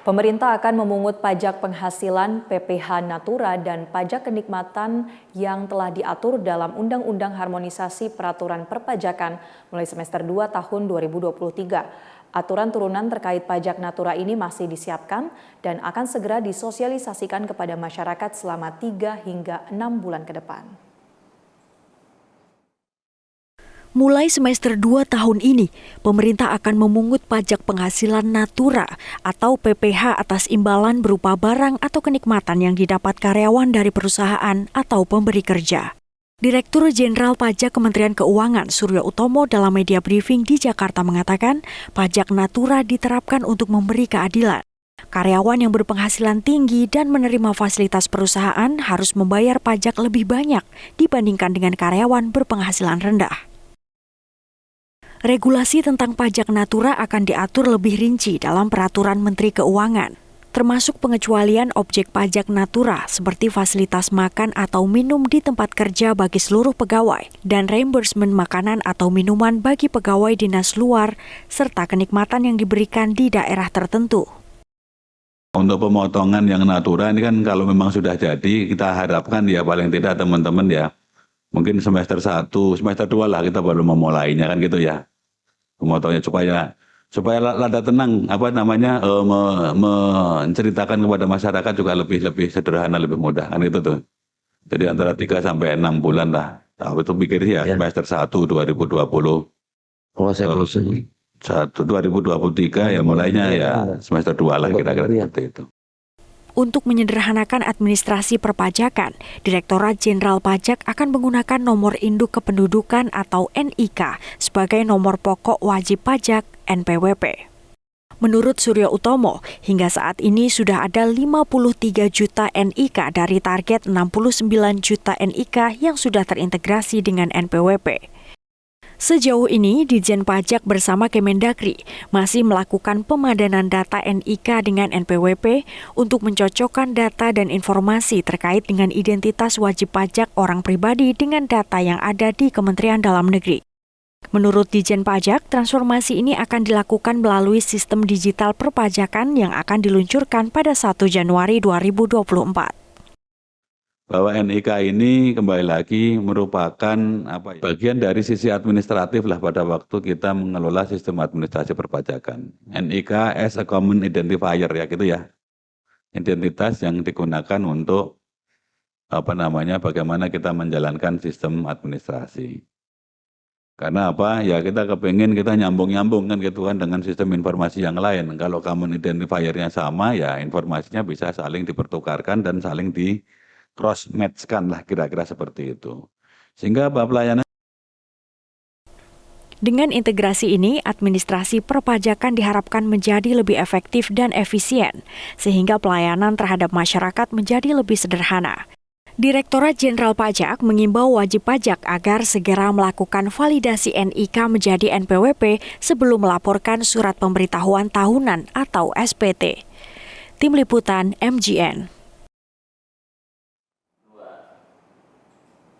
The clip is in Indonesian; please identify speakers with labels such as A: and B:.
A: Pemerintah akan memungut pajak penghasilan PPh Natura dan pajak kenikmatan yang telah diatur dalam Undang-Undang Harmonisasi Peraturan Perpajakan mulai semester 2 tahun 2023. Aturan turunan terkait pajak Natura ini masih disiapkan dan akan segera disosialisasikan kepada masyarakat selama 3 hingga 6 bulan ke depan.
B: Mulai semester 2 tahun ini, pemerintah akan memungut pajak penghasilan Natura atau PPh atas imbalan berupa barang atau kenikmatan yang didapat karyawan dari perusahaan atau pemberi kerja. Direktur Jenderal Pajak Kementerian Keuangan Suryo Utomo dalam media briefing di Jakarta mengatakan, pajak Natura diterapkan untuk memberi keadilan. Karyawan yang berpenghasilan tinggi dan menerima fasilitas perusahaan harus membayar pajak lebih banyak dibandingkan dengan karyawan berpenghasilan rendah. Regulasi tentang pajak Natura akan diatur lebih rinci dalam Peraturan Menteri Keuangan, termasuk pengecualian objek pajak Natura seperti fasilitas makan atau minum di tempat kerja bagi seluruh pegawai dan reimbursement makanan atau minuman bagi pegawai dinas luar, serta kenikmatan yang diberikan di daerah tertentu.
C: Untuk pemotongan yang Natura ini kan kalau memang sudah jadi, kita harapkan ya paling tidak teman-teman ya, mungkin semester 1, semester 2 lah kita baru memulainya kan gitu ya. Pemotongnya supaya lada tenang menceritakan kepada masyarakat juga lebih sederhana, lebih mudah kan itu tuh. Jadi antara 3 sampai 6 bulan lah. Nah, itu pikir ya semester 1 2020. Oh, saya 2023 ya mulainya ya semester 2 lah kira-kira seperti itu.
B: Untuk menyederhanakan administrasi perpajakan, Direktorat Jenderal Pajak akan menggunakan nomor induk kependudukan atau NIK sebagai nomor pokok wajib pajak NPWP. Menurut Suryo Utomo, hingga saat ini sudah ada 53 juta NIK dari target 69 juta NIK yang sudah terintegrasi dengan NPWP. Sejauh ini, Ditjen Pajak bersama Kemendagri masih melakukan pemadanan data NIK dengan NPWP untuk mencocokkan data dan informasi terkait dengan identitas wajib pajak orang pribadi dengan data yang ada di Kementerian Dalam Negeri. Menurut Ditjen Pajak, transformasi ini akan dilakukan melalui sistem digital perpajakan yang akan diluncurkan pada 1 Januari 2024.
C: Bahwa NIK ini kembali lagi merupakan bagian dari sisi administratif lah pada waktu kita mengelola sistem administrasi perpajakan. NIK as a common identifier ya gitu ya. Identitas yang digunakan untuk bagaimana kita menjalankan sistem administrasi. Karena ya kita kepengen kita nyambung-nyambung kan gitu kan dengan sistem informasi yang lain. Kalau common identifier-nya sama ya informasinya bisa saling dipertukarkan dan saling cross match-kan lah kira-kira seperti itu. Sehingga pelayanan.
B: Dengan integrasi ini, administrasi perpajakan diharapkan menjadi lebih efektif dan efisien, sehingga pelayanan terhadap masyarakat menjadi lebih sederhana. Direktorat Jenderal Pajak mengimbau wajib pajak agar segera melakukan validasi NIK menjadi NPWP sebelum melaporkan surat pemberitahuan tahunan atau SPT. Tim Liputan MGN.